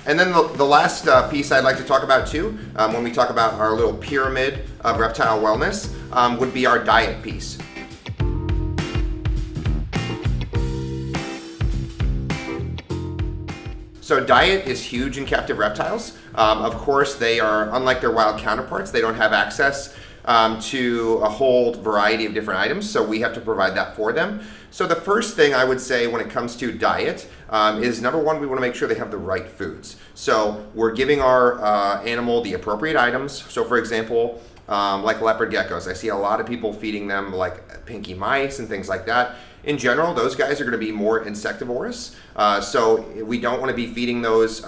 And then the last piece I'd like to talk about too, when we talk about our little pyramid of reptile wellness, would be our diet piece. So diet is huge in captive reptiles. Of course, they are, unlike their wild counterparts, they don't have access to a whole variety of different items, so we have to provide that for them. So the first thing I would say when it comes to diet is, number one, we want to make sure they have the right foods. So we're giving our animal the appropriate items. So for example, like leopard geckos, I see a lot of people feeding them like pinky mice and things like that. In general, those guys are going to be more insectivorous, so we don't want to be feeding those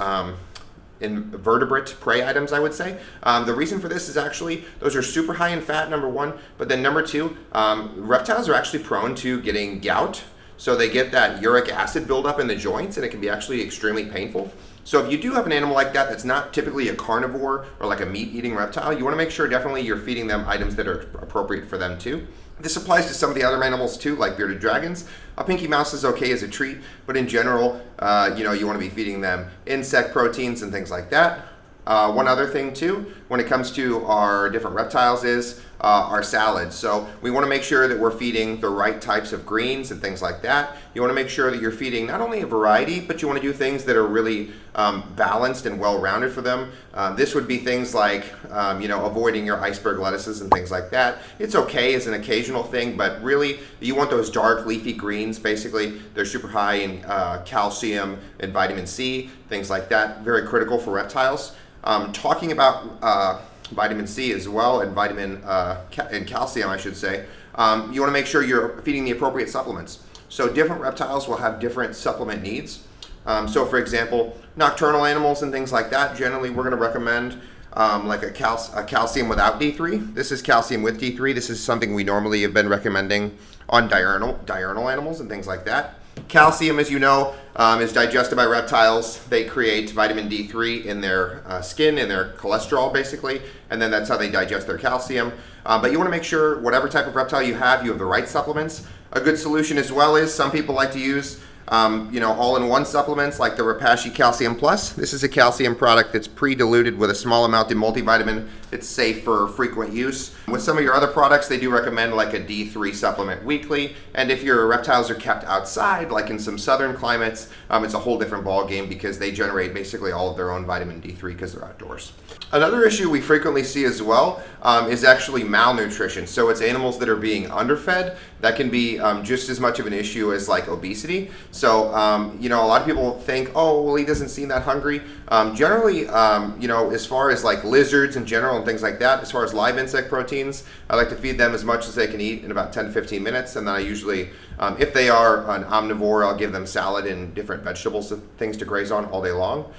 invertebrate prey items, I would say. The reason for this is actually those are super high in fat, number one, but then number two, reptiles are actually prone to getting gout, so they get that uric acid buildup in the joints, and it can be actually extremely painful. So if you do have an animal like that that's not typically a carnivore or like a meat-eating reptile, you want to make sure definitely you're feeding them items that are appropriate for them too. This applies to some of the other animals too, like bearded dragons. A pinky mouse is okay as a treat, but in general, you want to be feeding them insect proteins and things like that. One other thing too, when it comes to our different reptiles is our salads. So we want to make sure that we're feeding the right types of greens and things like that. You want to make sure that you're feeding not only a variety, but you want to do things that are really balanced and well-rounded for them. This would be things like, avoiding your iceberg lettuces and things like that. It's okay as an occasional thing, but really you want those dark leafy greens. Basically, they're super high in calcium and vitamin C, things like that. Very critical for reptiles. Talking about vitamin C as well, and and calcium, I should say, you want to make sure you're feeding the appropriate supplements. So different reptiles will have different supplement needs. So for example, nocturnal animals and things like that, generally we're going to recommend like a calcium without D3. This is calcium with D3. This is something we normally have been recommending on diurnal animals and things like that. Calcium, as you know, is digested by reptiles. They create vitamin D3 in their skin, in their cholesterol, basically, and then that's how they digest their calcium. But you want to make sure whatever type of reptile you have the right supplements. A good solution as well is some people like to use all-in-one supplements like the Repashy Calcium Plus. This is a calcium product that's pre-diluted with a small amount of multivitamin. It's safe for frequent use. With some of your other products, they do recommend like a D3 supplement weekly. And if your reptiles are kept outside, like in some southern climates, it's a whole different ball game because they generate basically all of their own vitamin D3 because they're outdoors. Another issue we frequently see as well is actually malnutrition. So it's animals that are being underfed. That can be just as much of an issue as like obesity. So, a lot of people think, oh, well, he doesn't seem that hungry. Generally, as far as like lizards in general and things like that, as far as live insect proteins, I like to feed them as much as they can eat in about 10 to 15 minutes. And then I usually, if they are an omnivore, I'll give them salad and different vegetables, things to graze on all day long.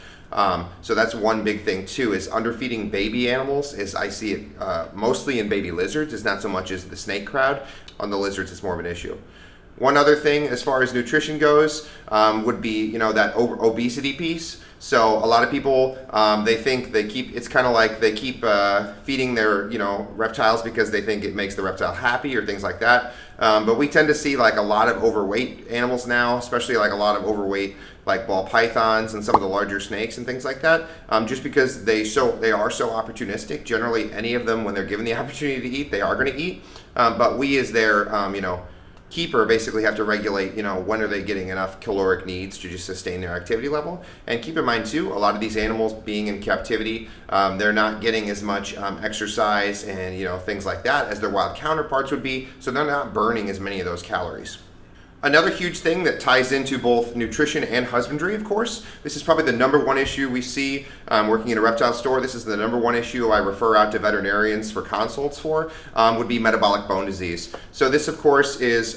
So that's one big thing too, is underfeeding baby animals. Is I see it mostly in baby lizards. It's not so much as the snake crowd. On the lizards, it's more of an issue. One other thing as far as nutrition goes would be, that obesity piece. So a lot of people, they think it's kind of like they keep feeding their, reptiles because they think it makes the reptile happy or things like that. But we tend to see like a lot of overweight animals now, especially like a lot of overweight like ball pythons and some of the larger snakes and things like that, just because they are so opportunistic. Generally, any of them, when they're given the opportunity to eat, they are going to eat. But we as their, keeper basically have to regulate, when are they getting enough caloric needs to just sustain their activity level. And keep in mind too, a lot of these animals being in captivity, they're not getting as much exercise and things like that as their wild counterparts would be, so they're not burning as many of those calories. Another huge thing that ties into both nutrition and husbandry, of course, this is probably the number one issue we see working in a reptile store. This is the number one issue I refer out to veterinarians for consults for, would be metabolic bone disease. So this, of course, is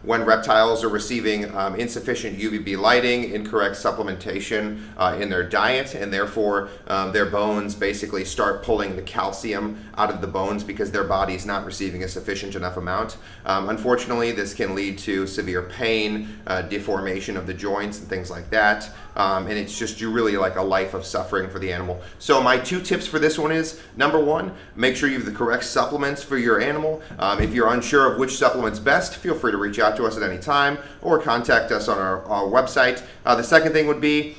when reptiles are receiving insufficient UVB lighting, incorrect supplementation in their diet, and therefore their bones basically start pulling the calcium out of the bones because their body is not receiving a sufficient enough amount. Unfortunately, this can lead to severe pain, deformation of the joints and things like that. and it's just really like a life of suffering for the animal. So my 2 tips for this one is, number 1, make sure you have the correct supplements for your animal. If you're unsure of which supplement's best, feel free to reach out to us at any time or contact us on our website. The second thing would be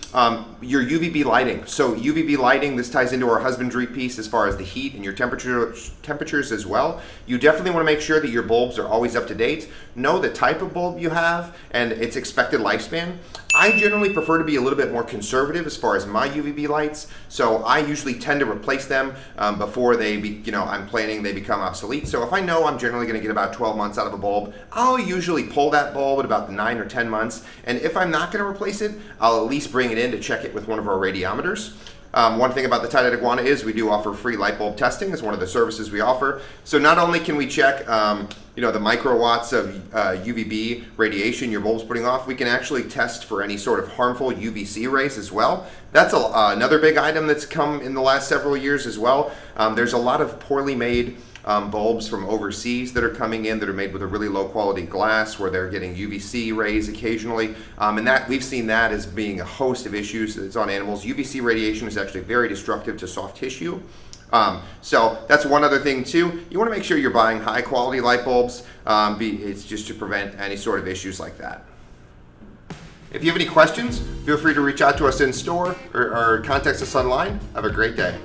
your UVB lighting. So UVB lighting, this ties into our husbandry piece as far as the heat and your temperatures as well. You definitely want to make sure that your bulbs are always up to date. Know the type of bulb you have and its expected lifespan. I generally prefer to be a little bit more conservative as far as my UVB lights, so I usually tend to replace them before I'm planning they become obsolete. So if I know I'm generally going to get about 12 months out of a bulb, I'll usually pull that bulb at about 9 or 10 months, and if I'm not going to replace it, I'll at least bring it in to check it with one of our radiometers. One thing about the Tye-Dyed iguana is we do offer free light bulb testing as one of the services we offer. So not only can we check the microwatts of UVB radiation your bulb's putting off, we can actually test for any sort of harmful UVC rays as well. That's another big item that's come in the last several years as well. There's a lot of poorly made bulbs from overseas that are coming in that are made with a really low quality glass where they're getting UVC rays occasionally, and that we've seen that as being a host of issues that's on animals. UVC radiation is actually very destructive to soft tissue. So that's one other thing too. You want to make sure you're buying high quality light bulbs. It's just to prevent any sort of issues like that. If you have any questions, feel free to reach out to us in store or contact us online. Have a great day.